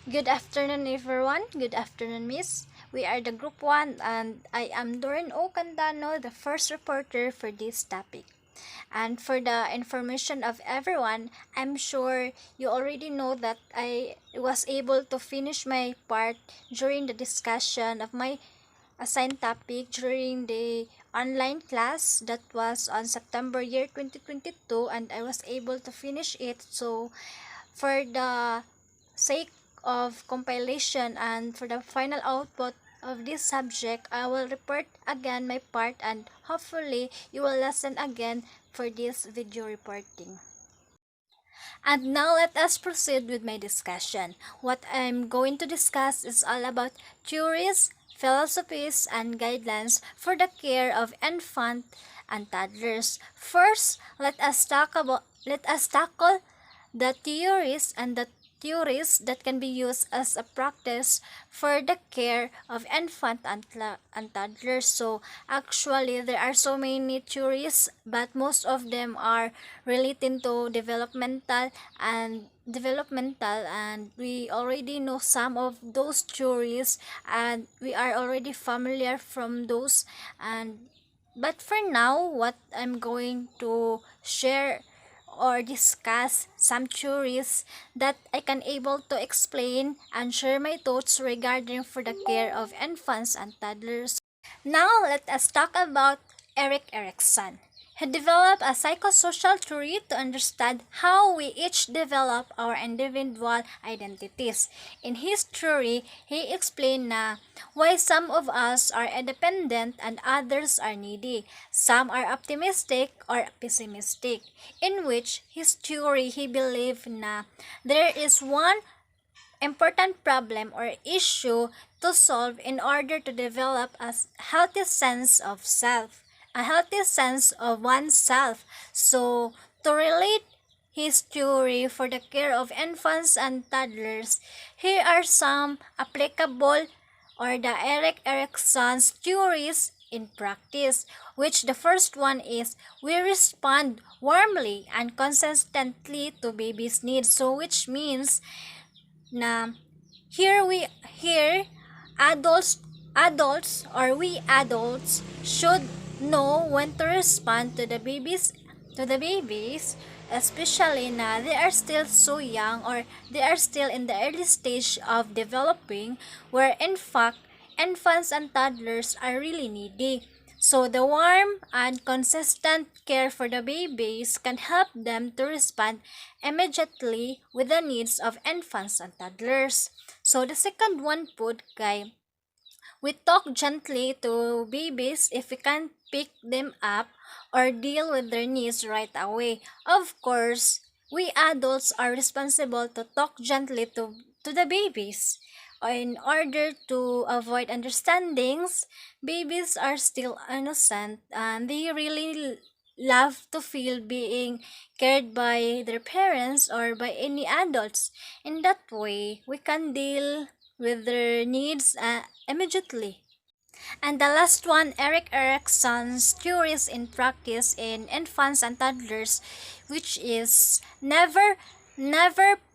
Good afternoon, everyone. Good afternoon, Miss. We are the Group 1, and I am Dorin O. Candano, the first reporter for this topic. And for the information of everyone, I'm sure you already know that I was able to finish my part during the discussion of my assigned topic during the online class that was on September year 2022, and I was able to finish it. So for the sake of compilation and for the final output of this subject, I will report again my part, and hopefully you will listen again for this video reporting. And now let us proceed with my discussion. What I'm going to discuss is all about theories, philosophies, and guidelines for the care of infant and toddlers. First, let us tackle the theories that can be used as a practice for the care of infant and toddlers. So actually there are so many theories, but most of them are relating to developmental, and we already know some of those theories, and we are already familiar from those. And but for now, what I'm going to share or discuss some theories that I can able to explain and share my thoughts regarding for the care of infants and toddlers. Now let us talk about Erik Erikson. He developed a psychosocial theory to understand how we each develop our individual identities. In his theory, he explained why some of us are independent and others are needy. Some are optimistic or pessimistic. In which his theory, he believed there is one important problem or issue to solve in order to develop a healthy sense of self, a healthy sense of oneself. So, to relate his theory for the care of infants and toddlers, here are some applicable or the Erik Erikson's theories in practice, which the first one is we respond warmly and consistently to baby's needs. So which means na here adults or we adults should know when to respond to the babies, especially na they are still so young or they are still in the early stage of developing, where in fact infants and toddlers are really needy. So the warm and consistent care for the babies can help them to respond immediately with the needs of infants and toddlers. So the second one po kay we talk gently to babies if we can pick them up or deal with their needs right away. Of course, we adults are responsible to talk gently to the babies. In order to avoid understandings, babies are still innocent and they really love to feel being cared by their parents or by any adults. In that way, we can deal with their needs immediately. And the last one, Erik Erikson's theories in practice in infants and toddlers, which is never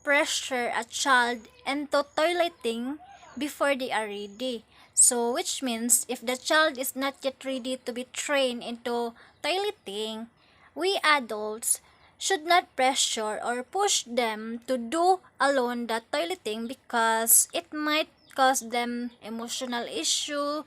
pressure a child into toileting before they are ready. So which means if the child is not yet ready to be trained into toileting, we adults should not pressure or push them to do alone the toileting, because it might cause them emotional issue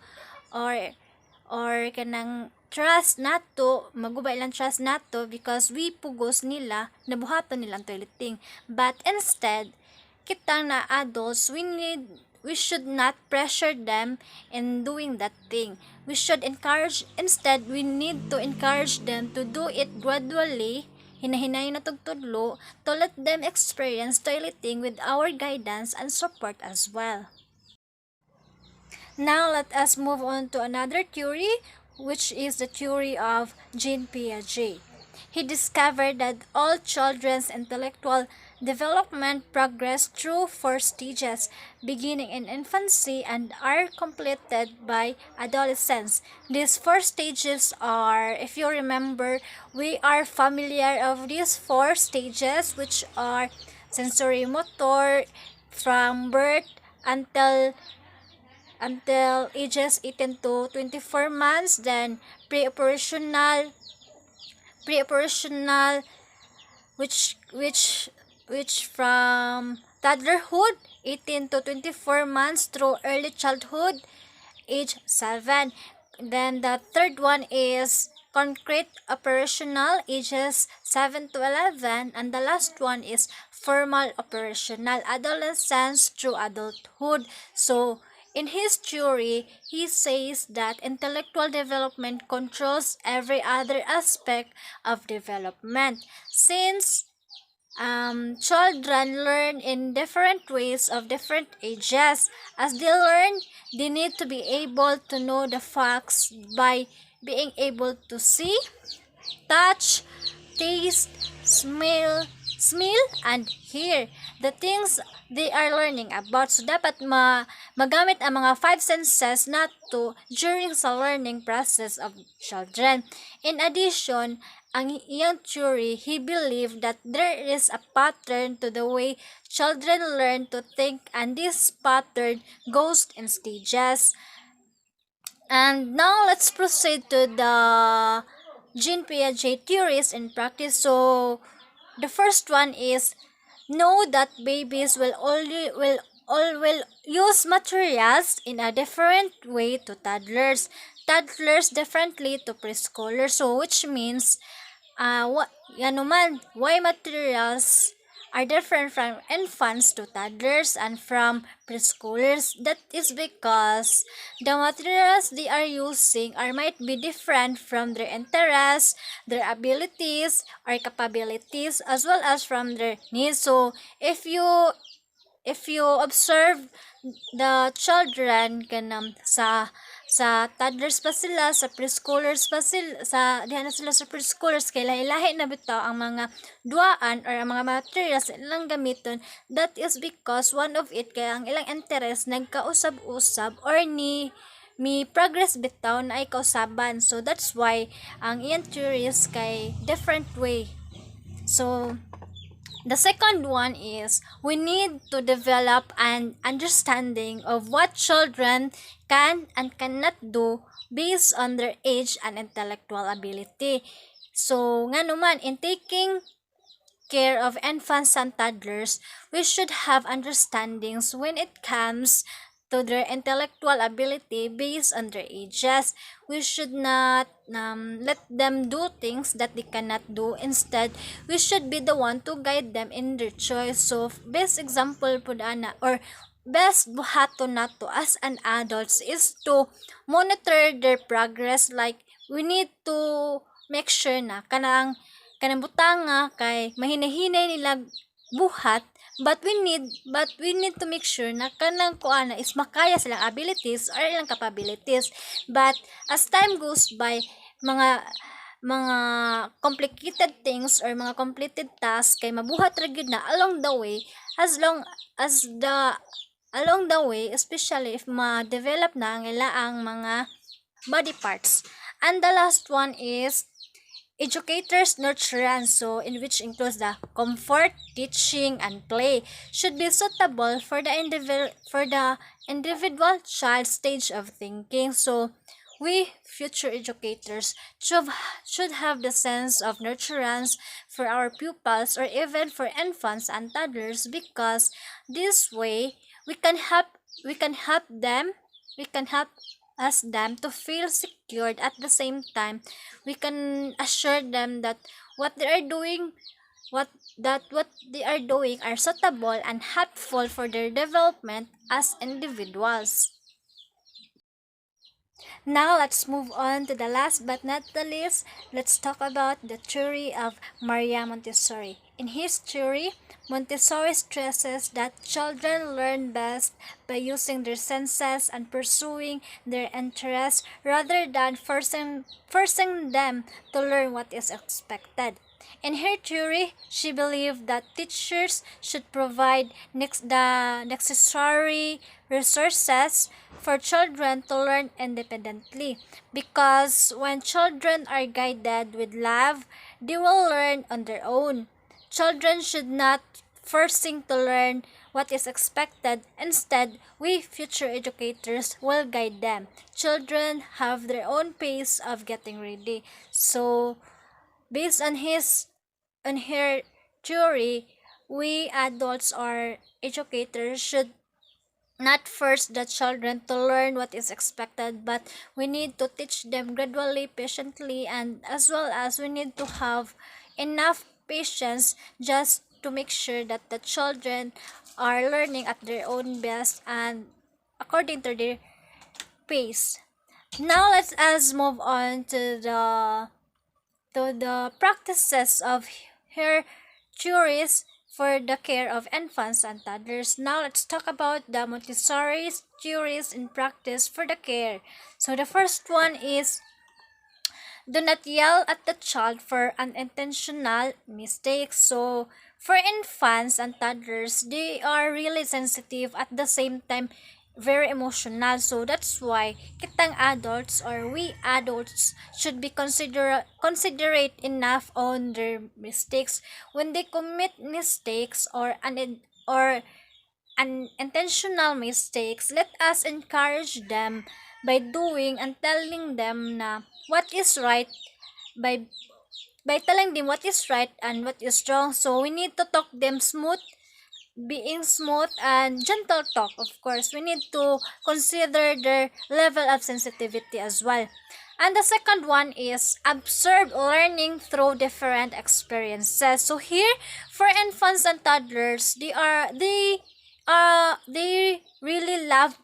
or kanang trust nato, magubay lang trust nato, because we pugos nila nabuhaton nilang toileting. But instead, kita na adults, we should not pressure them in doing that thing. We should encourage, instead we need to encourage them to do it gradually, hinahinay na tugtudlo, to let them experience toileting with our guidance and support as well. Now let us move on to another theory, which is the theory of Jean Piaget. He discovered that all children's intellectual development progress through four stages, beginning in infancy and are completed by adolescence. These four stages are, if you remember, we are familiar of these four stages, which are sensory motor, from birth until ages 18 to 24 months, then pre-operational, which from toddlerhood 18 to 24 months through early childhood age 7. Then the third one is concrete operational ages 7 to 11, and the last one is formal operational adolescence through adulthood. So in his theory, he says that intellectual development controls every other aspect of development. Since children learn in different ways of different ages. As they learn, they need to be able to know the facts by being able to see, touch, taste, smell, and hear the things they are learning about. So, dapat magamit ang mga five senses na to during sa learning process of children. In addition, ang iyang theory, he believed that there is a pattern to the way children learn to think, and this pattern goes in stages. And now let's proceed to the Jean Piaget theories in practice. So the first one is know that babies will use materials in a different way to toddlers differently to preschoolers. So which means why materials are different from infants to toddlers and from preschoolers. That is because the materials they are using might be different from their interests, their abilities or capabilities, as well as from their needs. So if you observe the children sa toddlers pa sila, sa preschoolers pa sila, dihan na sila sa preschoolers, kay lahi-lahi na bitaw ang mga duaan or ang mga materials ilang gamiton. That is because one of it kay ang ilang interest nagkausab-usab or mi progress bitaw na ay kausaban. So that's why ang iyang theories kay different way. So the second one is we need to develop an understanding of what children can and cannot do based on their age and intellectual ability. So, nga naman, in taking care of infants and toddlers, we should have understandings when it comes to their intellectual ability based on their ages. We should not let them do things that they cannot do. Instead, we should be the one to guide them in their choice. So, best example po na or best buhato nato as an adults is to monitor their progress. Like, we need to make sure na kanang butanga kay mahinahinay nila buhat, but we need to make sure na kanang kuana is makaya silang abilities or ilang capabilities. But as time goes by, mga complicated things or mga completed tasks kay mabuhat ra gyud na along the way, especially if ma-develop na ang ilaang mga body parts. And the last one is educators' nurturance, so in which includes the comfort, teaching, and play, should be suitable for the individual child stage of thinking. So we future educators should have the sense of nurturance for our pupils or even for infants and toddlers, because this way we can help them to feel secured. At the same time, we can assure them that what they are doing are suitable and helpful for their development as individuals. Now let's move on to the last but not the least. Let's talk about the theory of Maria Montessori. In his theory, Montessori stresses that children learn best by using their senses and pursuing their interests rather than forcing them to learn what is expected. In her theory, she believed that teachers should provide the necessary resources for children to learn independently, because when children are guided with love, they will learn on their own. Children should not forcing to learn what is expected. Instead, we future educators will guide them. Children have their own pace of getting ready. So, based on her theory, we adults or educators should not force the children to learn what is expected, but we need to teach them gradually, patiently, and as well as we need to have enough patience just to make sure that the children are learning at their own best and according to their pace. Now let us move on to the practices of her theories for the care of infants and toddlers. Now let's talk about the Montessori's theories in practice for the care. So the first one is do not yell at the child for unintentional mistakes. So for infants and toddlers, they are really sensitive at the same time very emotional. So that's why kitang adults or we adults should be considerate enough on their mistakes when they commit mistakes or unintentional mistakes. Let us encourage them by doing and telling them na what is right, by telling them what is right and what is wrong. So we need to talk them smooth, being smooth and gentle talk. Of course, we need to consider their level of sensitivity as well. And the second one is observe learning through different experiences. So here for infants and toddlers, they really love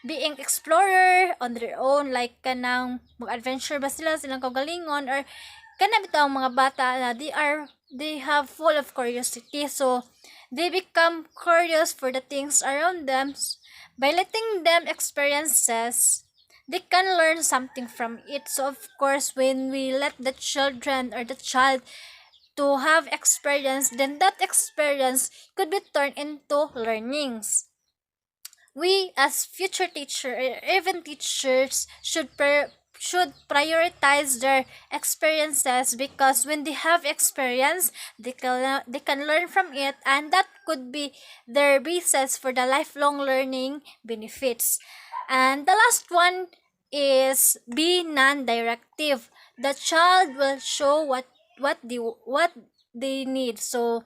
being explorer on their own, like kanang mag-adventure ba sila silang kagalingon, or kana bitaw ang mga bata na they have full of curiosity. So they become curious for the things around them. By letting them experiences, they can learn something from it. So of course, when we let the children or the child to have experience, then that experience could be turned into learnings. We as future teacher even teachers should prioritize their experiences, because when they have experience, they can learn from it, and that could be their basis for the lifelong learning benefits. And the last one is be non-directive. The child will show what they need. So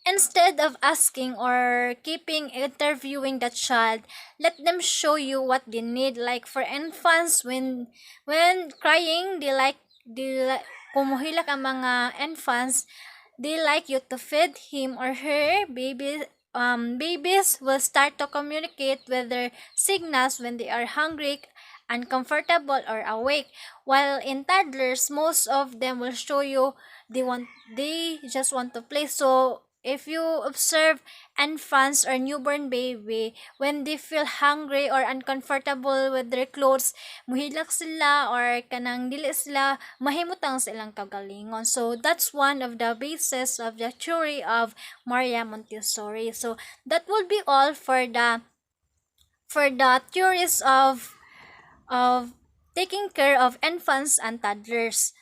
instead of asking or keeping interviewing the child, let them show you what they need. Like for infants, when crying, kumuhilak ang mga infants, they like you to feed him or her. Babies will start to communicate with their signals when they are hungry, uncomfortable, or awake. While in toddlers, most of them will show you they just want to play. So if you observe infants or newborn baby, when they feel hungry or uncomfortable with their clothes, muhilak sila or kanang dili sila mahimutang sa ilang kagalingon. So that's one of the basis of the theory of Maria Montessori. So that will be all for the theories of taking care of infants and toddlers.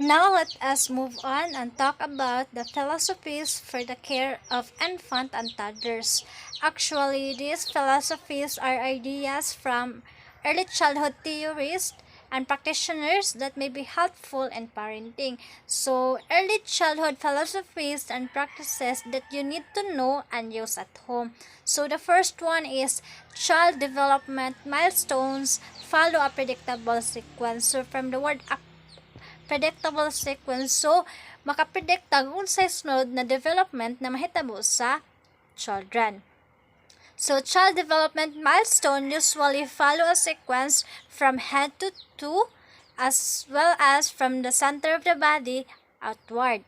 Now let us move on and talk about the philosophies for the care of infant and toddlers. Actually, these philosophies are ideas from early childhood theorists and practitioners that may be helpful in parenting. So, early childhood philosophies and practices that you need to know and use at home. So, the first one is child development milestones follow a predictable sequence. So, from the word predictable sequence, so makapredict ang unsay sunod na development na mahitabo sa children. So child development milestone usually follow a sequence from head to toe as well as from the center of the body outward.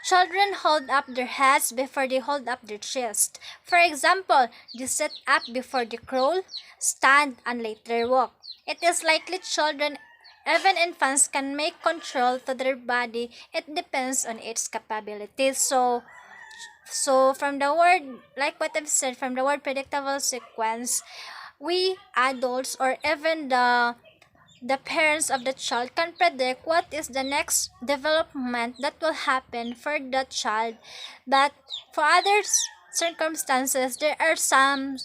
Children hold up their heads before they hold up their chest. For example, they sit up before they crawl, stand, and later walk. It is likely children, even infants, can make control to their body. It depends on its capabilities. So from the word, like what I've said, from the word predictable sequence, we adults or even the parents of the child can predict what is the next development that will happen for the child. But for other circumstances, there are some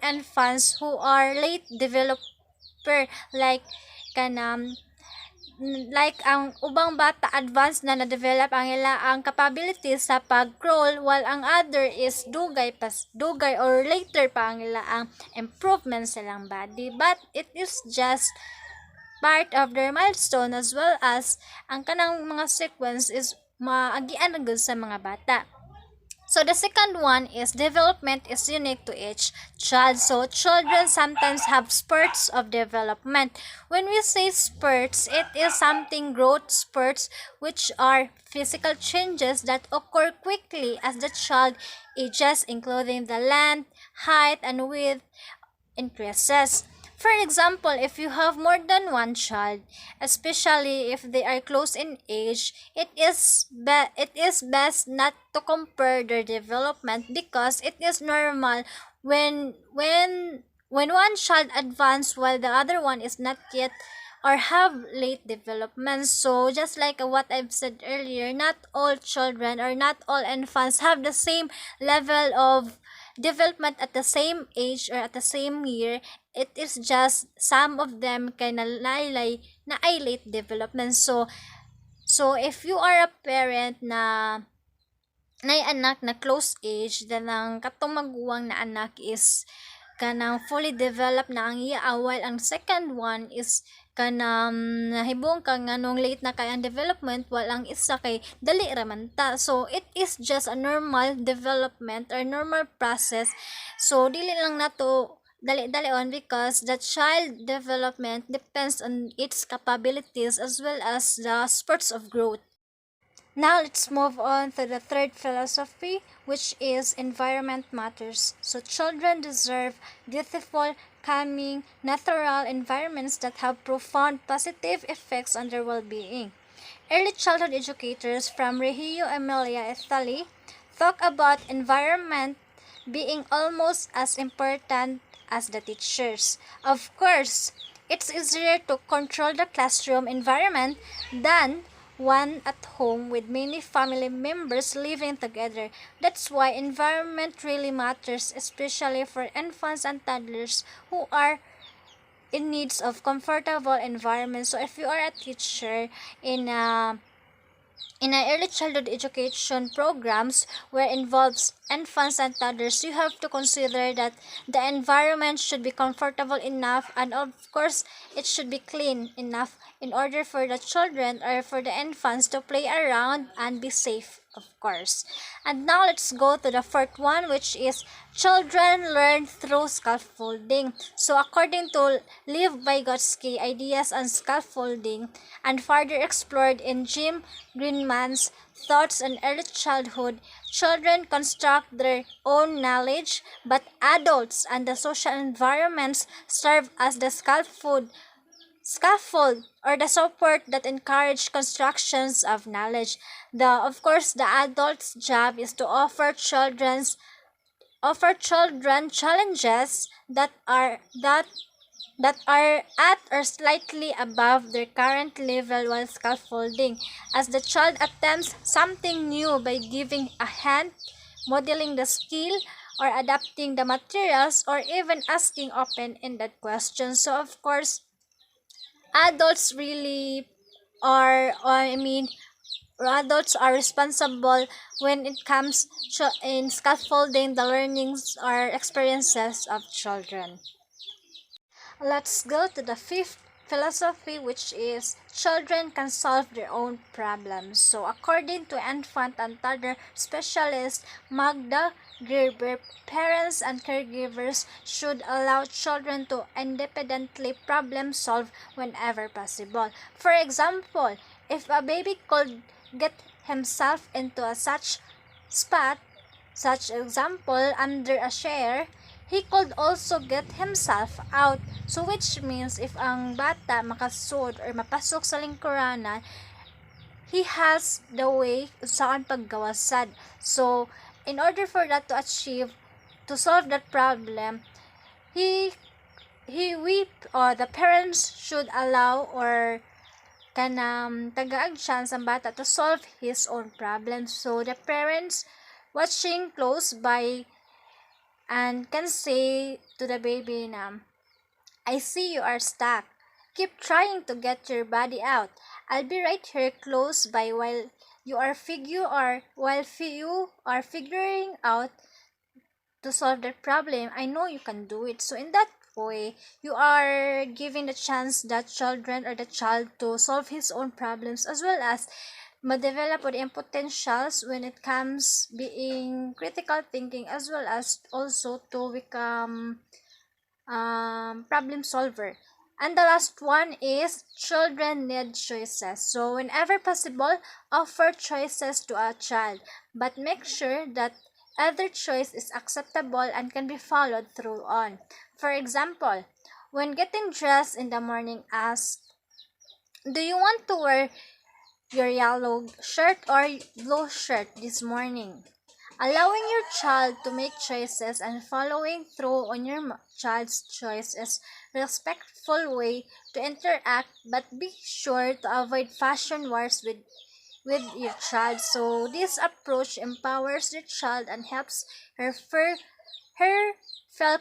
infants who are late developer, like kanam like ang ubang bata advanced na na-develop ang ang capabilities sa pag-crawl, while ang other is dugay or later pa ang ang improvement sa ilang body, but it is just part of their milestone, as well as ang kanang mga sequence is maagian na gud sa mga bata. So the second one is development is unique to each child. So children sometimes have spurts of development. When we say spurts, it is something growth spurts, which are physical changes that occur quickly as the child ages, including the length, height, and width increases. For example, if you have more than one child, especially if they are close in age, it is best not to compare their development, because it is normal when one child advance while the other one is not yet or have late development. So just like what I've said earlier, not all children or not all infants have the same level of development at the same age or at the same year. It is just some of them kay na ay late development. So if you are a parent na nay anak na close age, then ang katong maguwang na anak is kanang fully developed na ang iya, while ang second one is kanang nahibong ka nganong late na kay ang development, while ang isa kay dali raman ta. So it is just a normal development or normal process. So dili lang nato dali-dali on, because the child development depends on its capabilities as well as the spurts of growth. Now let's move on to the third philosophy, which is environment matters. So children deserve beautiful, calming, natural environments that have profound positive effects on their well-being. Early childhood educators from Reggio Emilia, Italy, talk about environment being almost as important as the teachers. Of course, it's easier to control the classroom environment than one at home with many family members living together. That's why environment really matters, especially for infants and toddlers who are in needs of comfortable environment. So if you are a teacher in a early childhood education programs where involves infants and toddlers, you have to consider that the environment should be comfortable enough, and of course it should be clean enough in order for the children or for the infants to play around and be safe, of course. And now let's go to the fourth one, which is children learn through scaffolding. So according to Lev Vygotsky, ideas on scaffolding and further explored in Jim Greenman's Thoughts on Early Childhood, children construct their own knowledge, but adults and the social environments serve as the scaffold or the support that encourage constructions of knowledge. Of course, the adult's job is to offer children challenges that are at or slightly above their current level while scaffolding, as the child attempts something new by giving a hand, modeling the skill, or adapting the materials, or even asking open-ended questions. So of course, adults really adults are responsible when it comes to in scaffolding the learnings or experiences of children. Let's go to the fifth philosophy, which is children can solve their own problems. So according to infant and toddler specialist Magda Gerber, parents and caregivers should allow children to independently problem solve whenever possible. For example, if a baby could get himself into a such spot, such example under a chair, he could also get himself out. So which means if ang bata makasud or mapasok sa lingkuranan, he has the way saan paggawasad. So in order for that to solve that problem, he the parents should allow or kanang tagaag chance ang bata to solve his own problems. So the parents watching close by and can say to the baby na, I see you are stuck. Keep trying to get your body out. I'll be right here close by while you are figuring out to solve that problem. I know you can do it. So in that way, you are giving the chance that children or the child to solve his own problems as well as ma-develop or the potentials when it comes being critical thinking as well as also to become problem solver. And the last one is children need choices. So whenever possible, offer choices to a child, but make sure that either choice is acceptable and can be followed through on. For example, when getting dressed in the morning, ask, do you want to wear your yellow shirt or blue shirt this morning? Allowing your child to make choices and following through on your child's choice is respectful way to interact, but be sure to avoid fashion wars with your child. So this approach empowers your child and helps her feel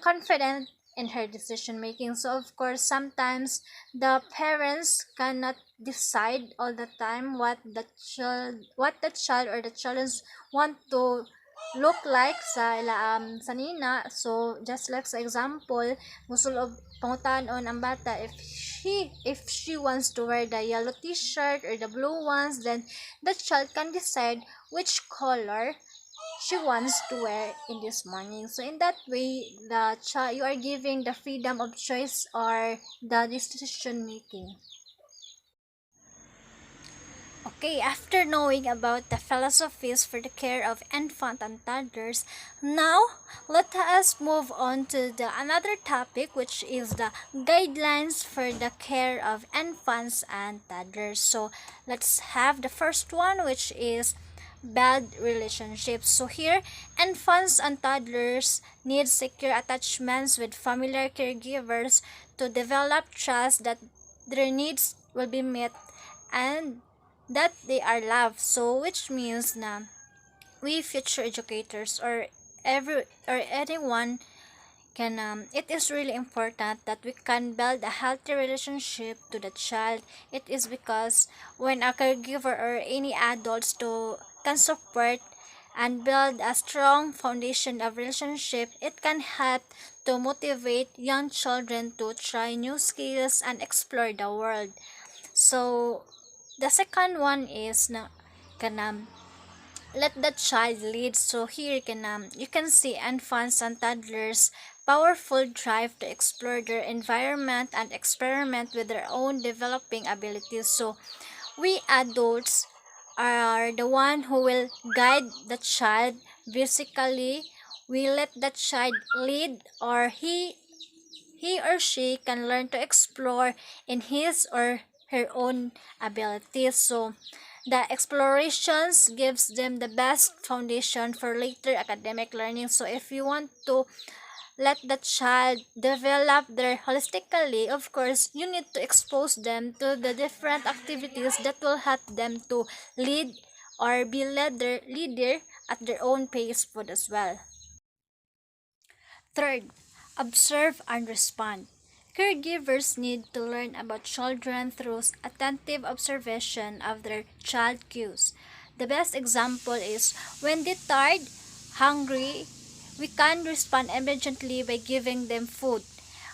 confident in her decision making. So of course sometimes the parents cannot decide all the time what the child or the children want to look like sa nina. So just like sa example, musulog pangutan-on ang bata if she wants to wear the yellow t-shirt or the blue ones, then the child can decide which color she wants to wear in this morning. So in that way, the child, you are giving the freedom of choice or the decision making. Okay, after knowing about the philosophies for the care of infant and toddlers, now let us move on to the another topic, which is the guidelines for the care of infants and toddlers. So let's have the first one, which is bad relationships. So here, infants and toddlers need secure attachments with familiar caregivers to develop trust that their needs will be met and that they are loved. So which means na we future educators or anyone can it is really important that we can build a healthy relationship to the child. It is because when a caregiver or any adults to can support and build a strong foundation of relationship, it can help to motivate young children to try new skills and explore the world. So the second one is na kanam let the child lead. So here you can see infants and toddlers powerful drive to explore their environment and experiment with their own developing abilities. So we adults are the one who will guide the child. Basically, we let the child lead, or he or she can learn to explore in his or her own abilities. So the explorations gives them the best foundation for later academic learning. So if you want to let the child develop their holistically, of course you need to expose them to the different activities that will help them to lead or be leader at their own pace food as well. Third, observe and respond. Caregivers need to learn about children through attentive observation of their child cues. The best example is when they're tired, hungry, we can respond immediately by giving them food.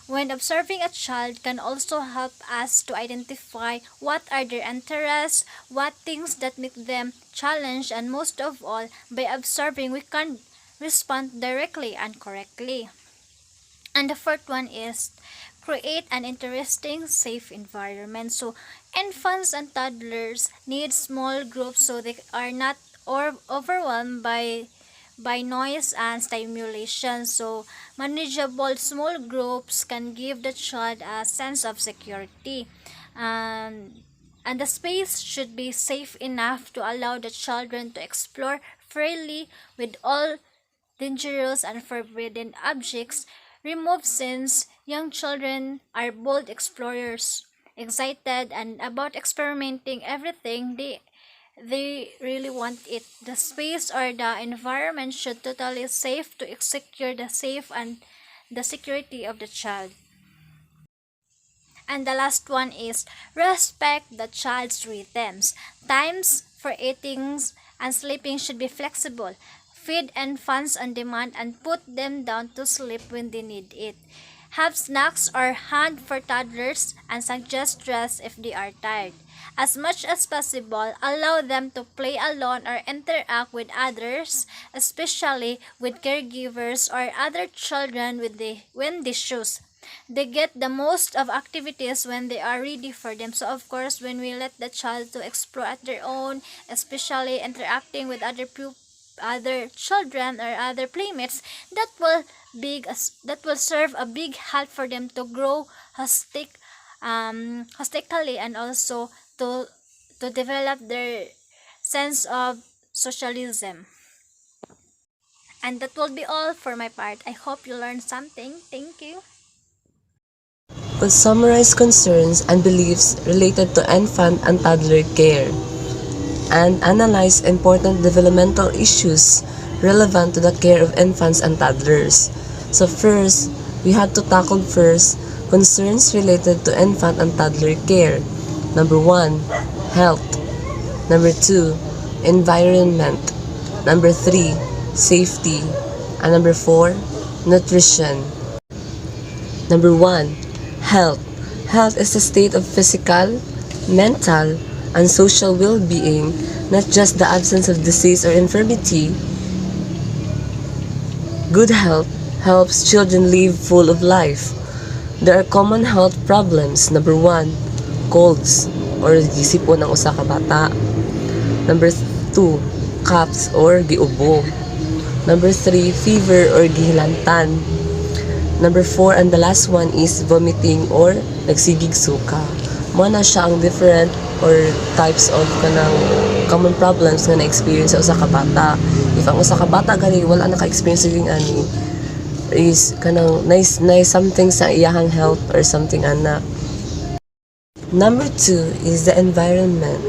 When observing a child can also help us to identify what are their interests, what things that make them challenged, and most of all, by observing we can respond directly and correctly. And the fourth one is create an interesting, safe environment. So infants and toddlers need small groups so they are not overwhelmed by noise and stimulation. So manageable small groups can give the child a sense of security. And and the space should be safe enough to allow the children to explore freely with all dangerous and forbidden objects removed since young children are bold explorers, excited and about experimenting everything they really want it. The space or the environment should totally safe to secure the safe and the security of the child. And the last one is respect the child's rhythms. Times for eating and sleeping should be flexible. Feed infants on demand and put them down to sleep when they need it. Have snacks or hand for toddlers and suggest rest if they are tired. As much as possible, allow them to play alone or interact with others, especially with caregivers or other children when they choose. They get the most of activities when they are ready for them. So of course, when we let the child to explore at their own, especially interacting with other children or other playmates, that will serve a big help for them to grow holistically, and also to develop their sense of socialism. And that will be all for my part. I hope you learned something. Thank you. Will summarize concerns and beliefs related to infant and toddler care, and analyze important developmental issues relevant to the care of infants and toddlers. So first, we had to tackle first concerns related to infant and toddler care. Number 1, health. Number 2, environment. Number 3, safety. And number 4, nutrition. Number 1, health. Health is a state of physical, mental, and social well-being, not just the absence of disease or infirmity. Good health helps children live full of life. There are common health problems. Number 1, colds or gisipon ng usa ka bata. Number 2, coughs or giubo. Number 3, fever or gihilantan. Number 4 and the last one is vomiting or nagsigig suka. Mo na siya ang different or types of kanang common problems nga na-experience sa usa ka bata. If ang usa ka bata gani wala naka-experience ng ani, is kanang nice something sa iyahang health or something ana. Number 2 is the environment.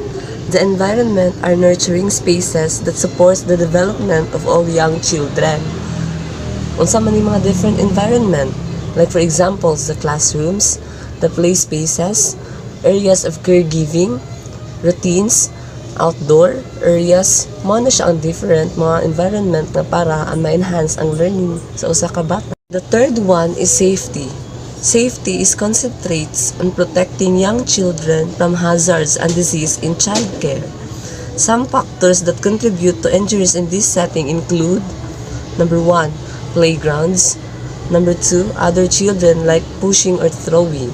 The environment are nurturing spaces that supports the development of all young children. Unsa man ni mga different environment, like for example, the classrooms, the play spaces, areas of caregiving, routines, outdoor areas, mo na siya ang different mga environment na para ma-enhance ang learning sa usa ka bata. The third one is safety. Safety is concentrates on protecting young children from hazards and disease in childcare. Some factors that contribute to injuries in this setting include: number 1, playgrounds. Number 2, other children like pushing or throwing.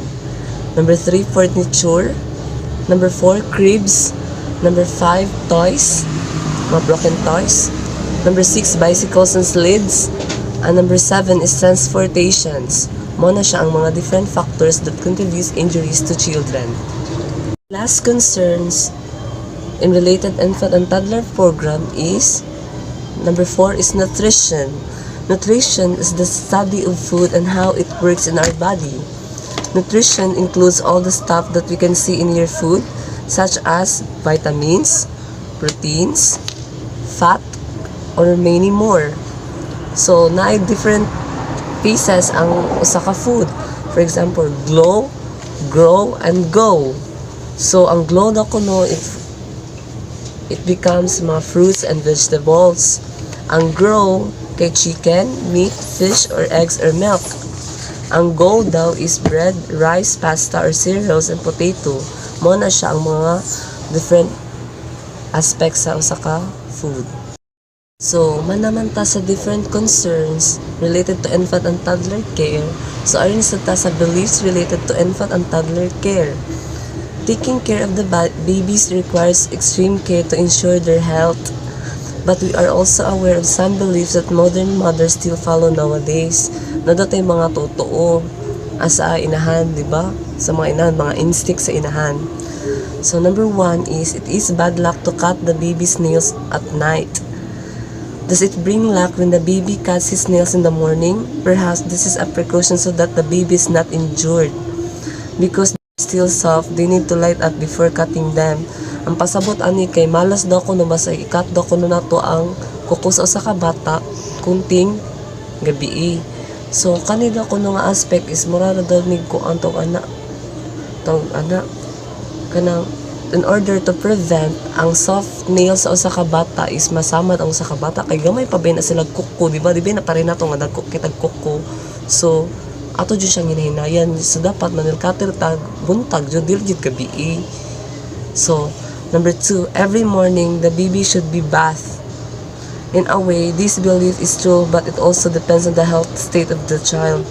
Number 3, furniture. Number 4, cribs. Number 5, toys, mga broken toys. Number 6, bicycles and sleds. And number 7 is transportations. Mo na siya ang mga different factors that contribute injuries to children. Last concerns in related infant and toddler program is number 4 is nutrition. Nutrition is the study of food and how it works in our body. Nutrition includes all the stuff that we can see in your food, such as vitamins, proteins, fat, or many more. So, naay different pieces ang usa ka food. For example, glow, grow, and go. So, ang glow na kuno, it becomes mga fruits and vegetables. Ang grow, kay chicken, meat, fish, or eggs, or milk. Ang go daw is bread, rice, pasta, or cereals, and potato. Mo na siya ang mga different aspects sa usa ka food. So, manaman ta sa different concerns related to infant and toddler care. So, ayon sa ta sa beliefs related to infant and toddler care. Taking care of the babies requires extreme care to ensure their health. But we are also aware of some beliefs that modern mothers still follow nowadays. Nadatay mga totoo asa inahan, di ba? Sa mga inahan, mga instinct sa inahan. So, number 1 is, it is bad luck to cut the baby's nails at night. Does it bring luck when the baby cuts his nails in the morning? Perhaps this is a precaution so that the baby is not injured. Because they're still soft, they need to light up before cutting them. Ang pasabot ani kay malas daw ko no basay ikat daw ko no nato ang kuko sa usa ka bata kunting gabi. So kanida ko no nga aspect is mura na daw nig ko antong anak kanang in order to prevent ang soft nails sa usa ka bata is masamad ang usa ka bata kay gamay pa ba na sila kuko, di ba na pa rin nato nga dagko kitag kuko. So ato jud siyang hinahinayan, so dapat manilkater tag buntag jud dili jud gabi. So number 2, every morning the baby should be bathed. In a way, this belief is true, but it also depends on the health state of the child.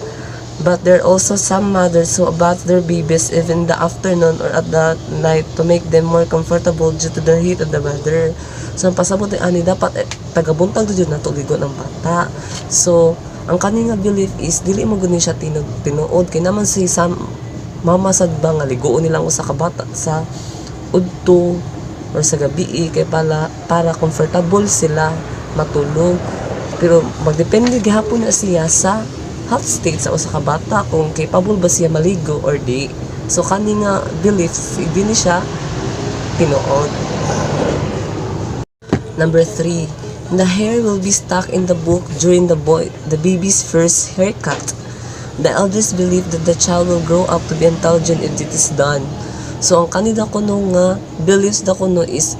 But there are also some mothers who bath their babies even in the afternoon or at the night to make them more comfortable due to the heat of the weather. So, ang pasabot ay ani dapat tagabuntag jud na tuligo ng bata. So, ang kani nga belief is dili mo guni siya tinuod kay naman si mama sad ba nga ligoon nilang usa ka bata sa udto or sa gabi kay para comfortable sila matulog. Pero magdepende gihapon na siya sa health state sa usa ka bata kung capable ba siya maligo or di. So kani nga beliefs hindi ni siya tinuod. Number 3, the hair will be stuck in the book during the baby's first haircut. The elders believe that the child will grow up to be intelligent if it is done. So ang kanida ko no nga beliefs da ko no is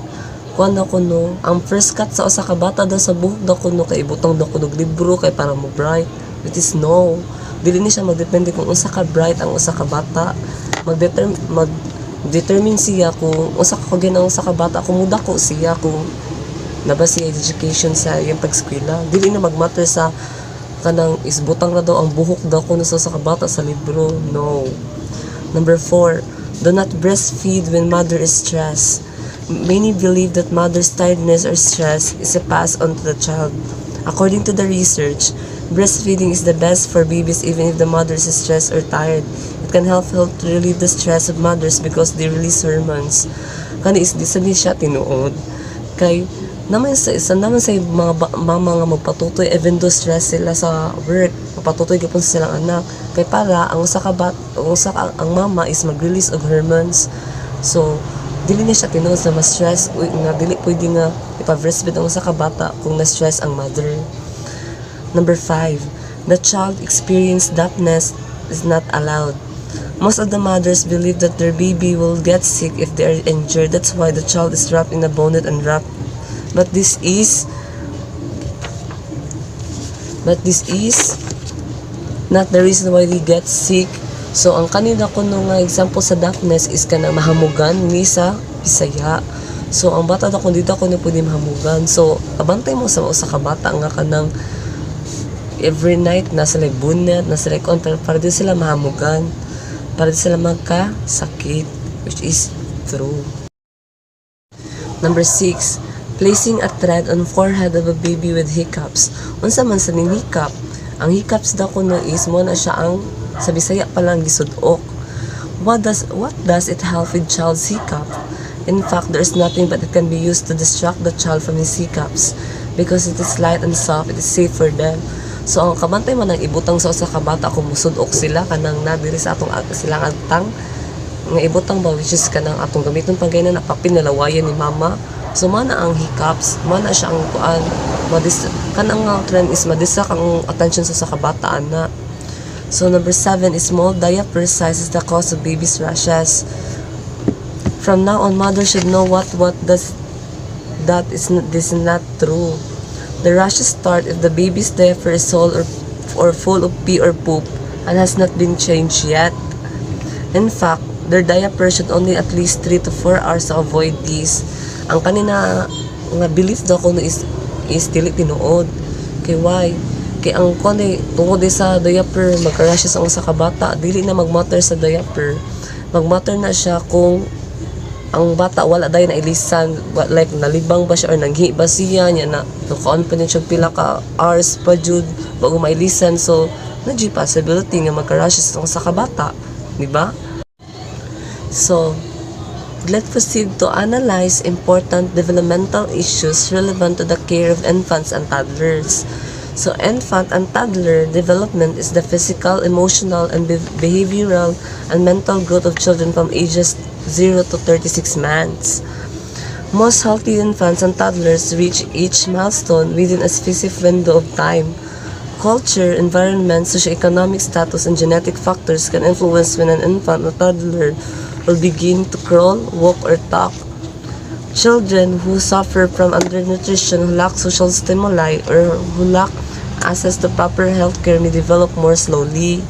kuan da ko no ang first cut sa usa ka bata daw sa buhok da ko no kay ibutang da ko libro kay para mo bright. It is no. Dili ni siya magdepende kung unsa ka bright ang usa ka bata. Mag-determine siya kung unsa ka ginang usa ka bata, kung muda ko siya kung naba siya education sa iyang pag-eskwela. Dili na magmatter sa kanang isbutang na daw ang buhok daw kung sa usa ka bata sa libro. No. Number 4, do not breastfeed when mother is stressed. Many believe that mother's tiredness or stress is passed on to the child. According to the research, breastfeeding is the best for babies even if the mother is stressed or tired. It can help to relieve the stress of mothers because they release hormones. Kani is di siya tinuod. Kay naman sa mga mama nga magpatutoy even though stress sila sa work, magpatutoy gyapon sa silang anak. Kay para ang ang mama is mag-release of hormones. So dili na siya tinuod sa ma-stress nga dili pwede nga ipa-breastfeed ang usa ka bata kung na-stress ang mother. Number 5, the child experience dampness is not allowed. Most of the mothers believe that their baby will get sick if they are injured. That's why the child is wrapped in a bonnet and wrapped. But this is not the reason why they get sick. So ang kanina ko nung example sa dampness is kanang mahamugan ni sa Bisaya. So ang bata da kun dito ko na pwede mahamugan. So abantay mo sa usa ka bata nga kanang every night nasa like bunnet, nasa like on para di sila mahamugan, para di sila magka-sakit, which is true. Number 6, placing a thread on forehead of a baby with hiccups. Unsa man sa ning hiccup? Ang hiccups daw kuno is mo na siya ang sa Bisaya pa lang gisudok. What does it help with child's hiccup? In fact, there is nothing but it can be used to distract the child from his hiccups. Because it is light and soft, it is safe for them. So ang kabantay man ang ibutang sa usa ka bata kung musudok sila kanang nadiri sa atong silang agtang nga ibutang ba which is kanang atong gamiton pagay na papinalawayan ni mama. So mana ang hiccups, mana siya ang kuan kanang trend is madistract ang attention sa usa ka bata ana. So number 7 is small diaper size is the cause of baby's rashes. From now on, mother should know this is not true. The rashes start if the baby's diaper is whole or full of pee or poop and has not been changed yet. In fact, their diaper should only at least 3 to 4 hours to avoid this. Ang kanina nga belief daw ko is dili tinuod. Kay why? Kay ang kone tungod sa diaper magka-rashes ang usa ka bata, dili na magmatter sa diaper. Magmatter na siya kung ang bata wala dayon na ilisan, like nalibang ba siya or nanghi ba siya niya na nukaon pa niya pila ka hours pa jud bago mailisan. So nadji possibility nga magka-rashes ang usa ka bata, di ba? So let's proceed to analyze important developmental issues relevant to the care of infants and toddlers. So, infant and toddler development is the physical, emotional, and behavioral and mental growth of children from ages 0 to 36 months. Most healthy infants and toddlers reach each milestone within a specific window of time. Culture, environment, socioeconomic status, and genetic factors can influence when an infant or toddler will begin to crawl, walk, or talk. Children who suffer from undernutrition, who lack social stimuli, or who lack access to proper healthcare may develop more slowly.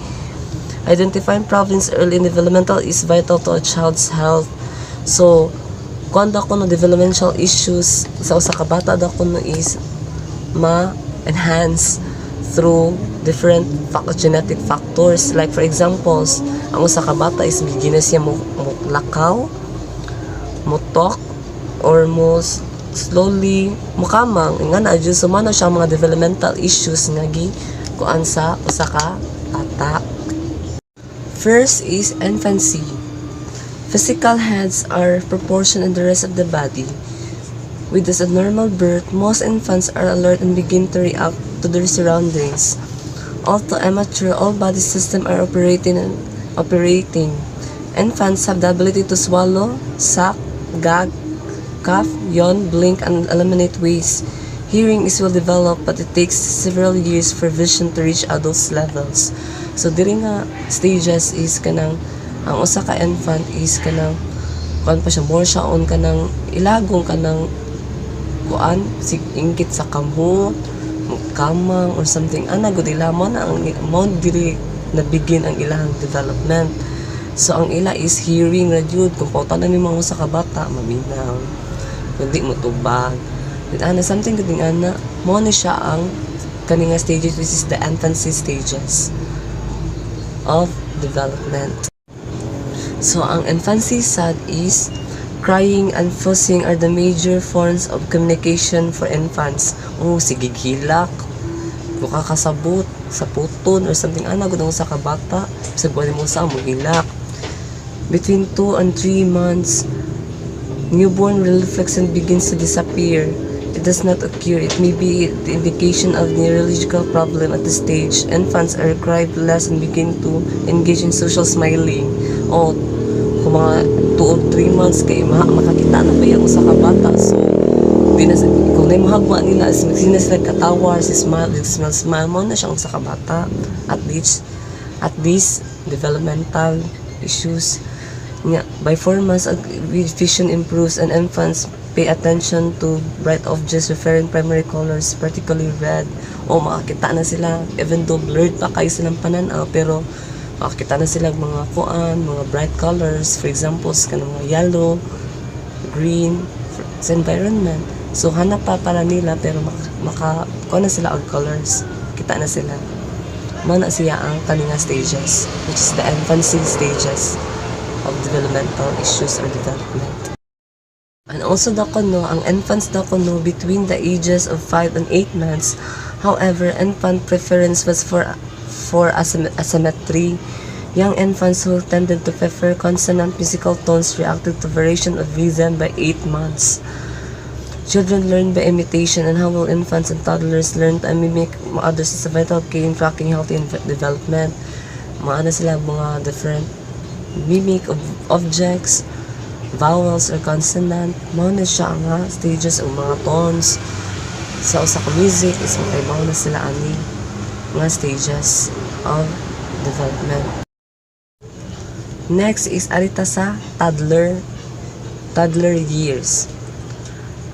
Identifying problems early in developmental is vital to a child's health. So, kung ako no developmental issues sa usa ka bata da no is ma-enhance through different genetic factors. Like for examples, ang usa ka bata is begin na siya mo lakaw, mo talk, or mo slowly mukamang nga na adjust so man siya mga developmental issues nga gi kuan sa usa ka bata. First is infancy. Physical heads are proportion in the rest of the body. With this abnormal birth, most infants are alert and begin to react to their surroundings. Although immature, all body systems are operating. Infants have the ability to swallow, suck, gag, cough, yawn, blink, and eliminate waste. Hearing is well developed, but it takes several years for vision to reach adult levels. So, diri nga stages is kanang ang usa ka infant is kanang kuan pa siya more siya on kanang ilagong kanang kuan sig ingkit sa kamot, kamang or something ana gud ilamon ang mo diri na begin ang ilang development. So, ang ila is hearing ra jud kung pautan na ni mga usa ka bata maminaw. Kundi mo tubag. Then, something kuting mo ni siya ang kaninga stages which is the infancy stages of development. So, ang infancy sad is crying and fussing are the major forms of communication for infants. Sige hilak, buka kasabot, sa puton or something gudong sa kabata, sa buwan mo sa mo hilak. Between 2 and 3 months, newborn reflection begins to disappear. It does not occur. It may be the indication of neurological problem at this stage. Infants are cry less and begin to engage in social smiling. O, kung mga 2 or 3 months kayo, makakita na ba yung sa kabata? So, kung na yung mahagwa nila, sila sila katawar, si smile, mo na siyang sa kabata. At least, developmental issues. By 4 months, vision improves and infants pay attention to bright objects referring primary colors, particularly red. Makakita na sila, even though blurred pa kayo silang pananaw, pero makakita na sila mga bright colors, for example, mga yellow, green, sa environment. So, hanap pa para nila, pero kuha na sila og colors. Kita na sila. Mana siya ang kaninga stages, which is the infancy stages of developmental issues or development. And also ang infants between the ages of 5 and 8 months. However, infant preference was for asymmetry. Young infants who tended to prefer consonant musical tones reacted to variation of rhythm by 8 months. Children learn by imitation, and how will infants and toddlers learn to mimic others is a vital key in tracking healthy development. Sila mga different mimic of objects, vowels or consonant. Na siya nga stages o mga tones sa usa ka music is na sila ani mga stages of development. Next is arita sa toddler years.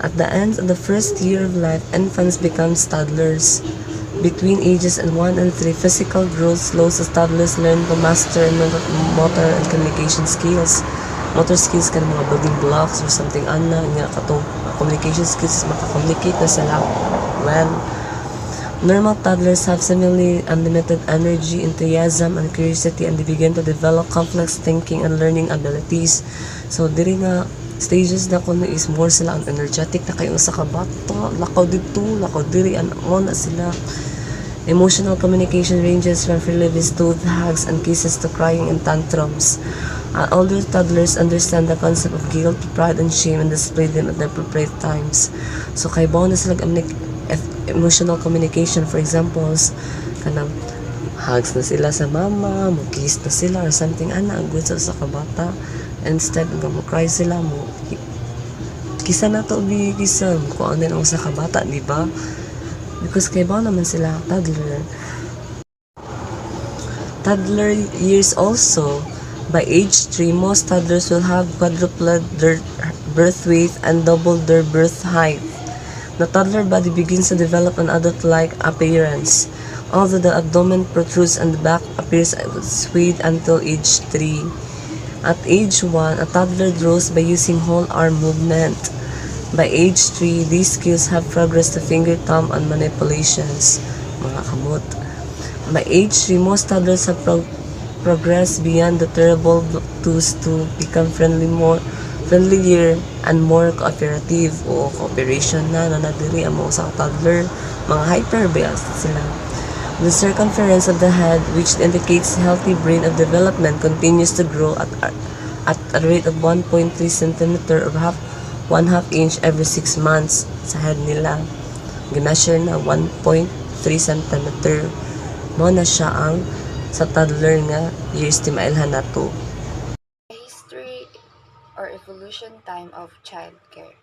At the end of the first year of life, infants become toddlers. Between ages 1 and 3, physical growth slows as toddlers learn to master motor and communication skills. Motor skills kan mga building blocks or something katong communication skills maka-communicate na sila well. Normal toddlers have similarly unlimited energy, enthusiasm, and curiosity, and they begin to develop complex thinking and learning abilities. So diri nga stages na kuno is more sila ang energetic na kayo sa kabata, lakaw dito, lakaw diri, na sila. Emotional communication ranges from friendly to hugs and kisses to crying and tantrums. Older toddlers understand the concept of guilt, pride, and shame and display them at their appropriate times. So kay bao na sila emotional communication, for examples, kanang hugs na sila sa mama, mo kiss na sila or something ana good sa kabata. Instead nga mo cry sila mo kisa na to bi kisa ko ano ang sa kabata, di ba? Because kay bao naman sila toddler years also. By age 3, most toddlers will have quadrupled their birth weight and doubled their birth height. The toddler body begins to develop an adult-like appearance, although the abdomen protrudes and the back appears swayed until age 3. At age 1, a toddler draws by using whole arm movement. By age 3, these skills have progressed to finger, thumb, and manipulations. Mga kamot. By age 3, most toddlers have progressed beyond the terrible twos to become friendlier and more cooperative o cooperation na nadiri ang mga sa toddler. Mga hyper-bears sila. The circumference of the head, which indicates healthy brain of development, continues to grow at a rate of 1.3 cm or 1/2 inch every 6 months sa head nila. Gimeasure na 1.3 cm. Mo na siya ang sa toddler nga years ti mailhan nato. The history or evolution time of childcare.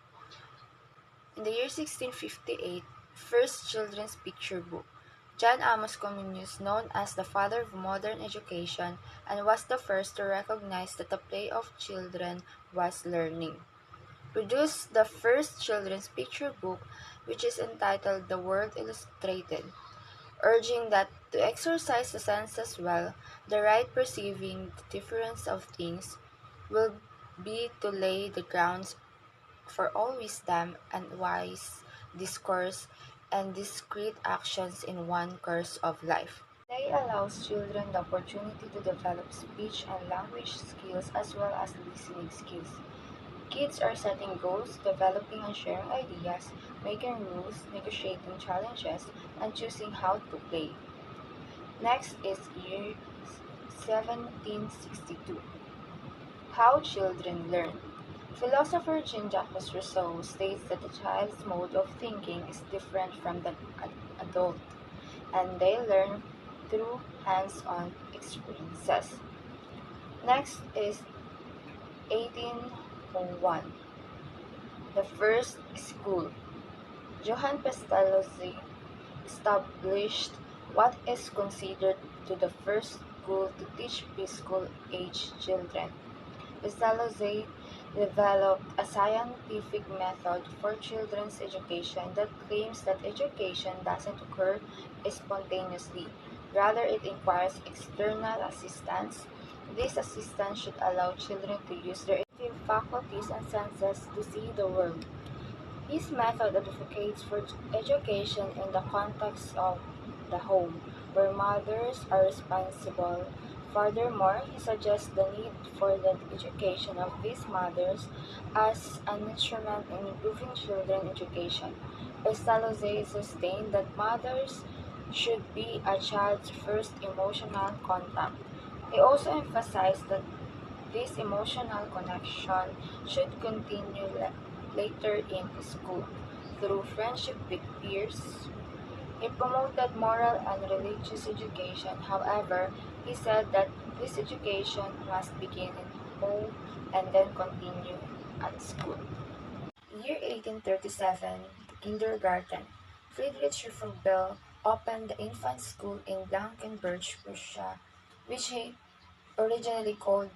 In the year 1658, first children's picture book. John Amos Comenius, known as the father of modern education, and was the first to recognize that the play of children was learning, produced the first children's picture book, which is entitled The World Illustrated, urging that to exercise the senses well, the right perceiving the difference of things will be to lay the grounds for all wisdom and wise discourse and discreet actions in one course of life. Play allows children the opportunity to develop speech and language skills as well as listening skills. Kids are setting goals, developing and sharing ideas, making rules, negotiating challenges, and choosing how to play. Next is year 1762. How children learn. Philosopher Jean-Jacques Rousseau states that a child's mode of thinking is different from the adult, and they learn through hands-on experiences. Next is 1801. The first school. Johann Pestalozzi established what is considered to the first school to teach preschool-age children. Pestalozzi developed a scientific method for children's education that claims that education doesn't occur spontaneously. Rather, it requires external assistance. This assistance should allow children to use their faculties and senses to see the world. His method advocates for education in the context of the home, where mothers are responsible. Furthermore, he suggests the need for the education of these mothers as an instrument in improving children's education. Pestalozzi sustained that mothers should be a child's first emotional contact. He also emphasized that this emotional connection should continue later in school through friendship with peers. He promoted moral and religious education. However, he said that this education must begin in home and then continue at school. Year 1837, kindergarten. Friedrich Schufel opened the infant school in Blankenberg, Prussia, which he originally called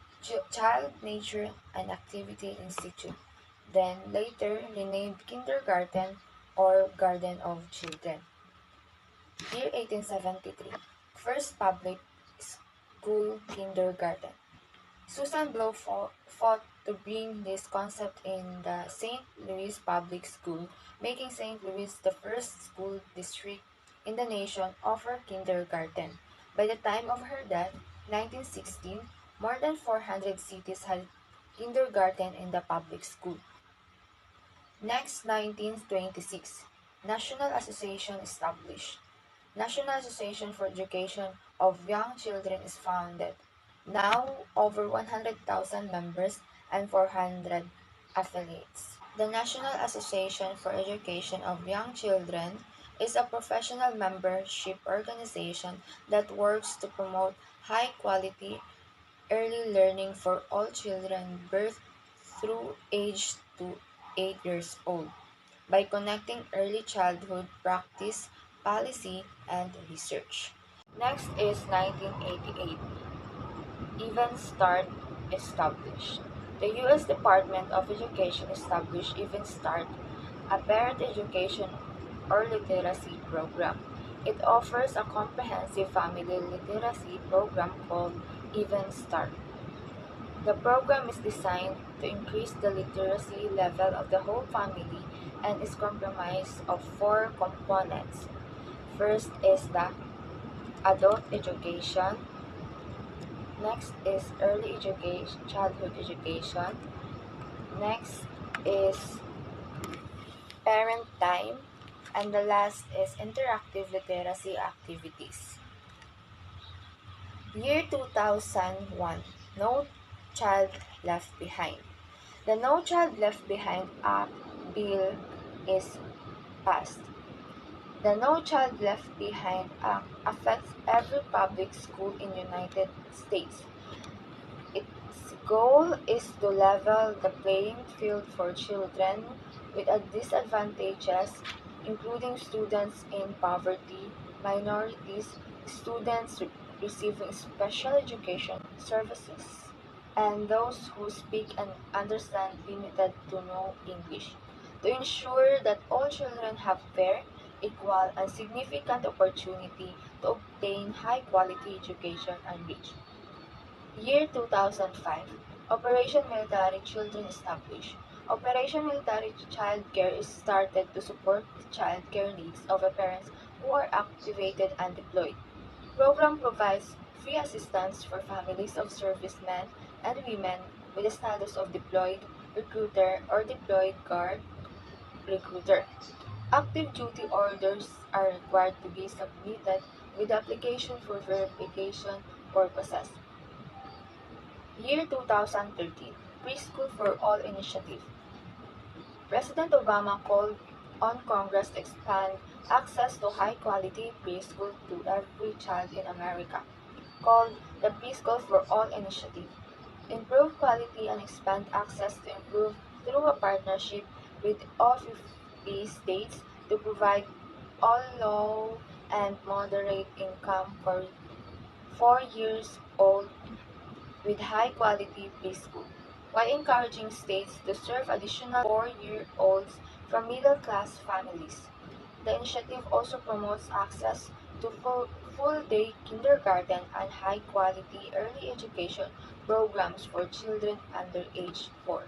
Child Nature and Activity Institute, then later renamed Kindergarten or Garden of Children. Year 1873, first public school kindergarten. Susan Blow fought to bring this concept in the St. Louis Public School, making St. Louis the first school district in the nation offer kindergarten. By the time of her death, 1916, more than 400 cities had kindergarten in the public school. Next, 1926, National Association established. National Association for Education of Young Children is founded. now over 100,000 members and 400 affiliates. The National Association for Education of Young Children is a professional membership organization that works to promote high quality early learning for all children birth through age to 8 years old by connecting early childhood practice, policy, and research. Next is 1988. Even Start established. The U.S. Department of Education established Even Start, a parent education or literacy program. It offers a comprehensive family literacy program called Even Start. The program is designed to increase the literacy level of the whole family and is comprised of four components. First is the adult education. Next is early education, childhood education. Next is parent time. And the last is interactive literacy activities. Year 2001, No Child Left Behind. The No Child Left Behind Act bill is passed. The No Child Left Behind Act affects every public school in the United States. Its goal is to level the playing field for children with disadvantages, including students in poverty, minorities, students receiving special education services, and those who speak and understand limited to no English, to ensure that all children have fair, equal, and significant opportunity to obtain high-quality education and reach. Year 2005, Operation Military Children established. Operation Military Child Care is started to support the child care needs of the parents who are activated and deployed. Program provides free assistance for families of servicemen and women with the status of deployed recruiter or deployed guard recruiter. Active duty orders are required to be submitted with application for verification purposes. Year 2013, Preschool for All Initiative. President Obama called on Congress to expand access to high-quality preschool to every child in America, called the Preschool for All Initiative. Improve quality and expand access to improve through a partnership with all 50 states to provide all low and moderate income for 4 years old with high-quality preschool, while encouraging states to serve additional 4-year-olds from middle-class families. The initiative also promotes access to full-day kindergarten and high-quality early education programs for children under age 4.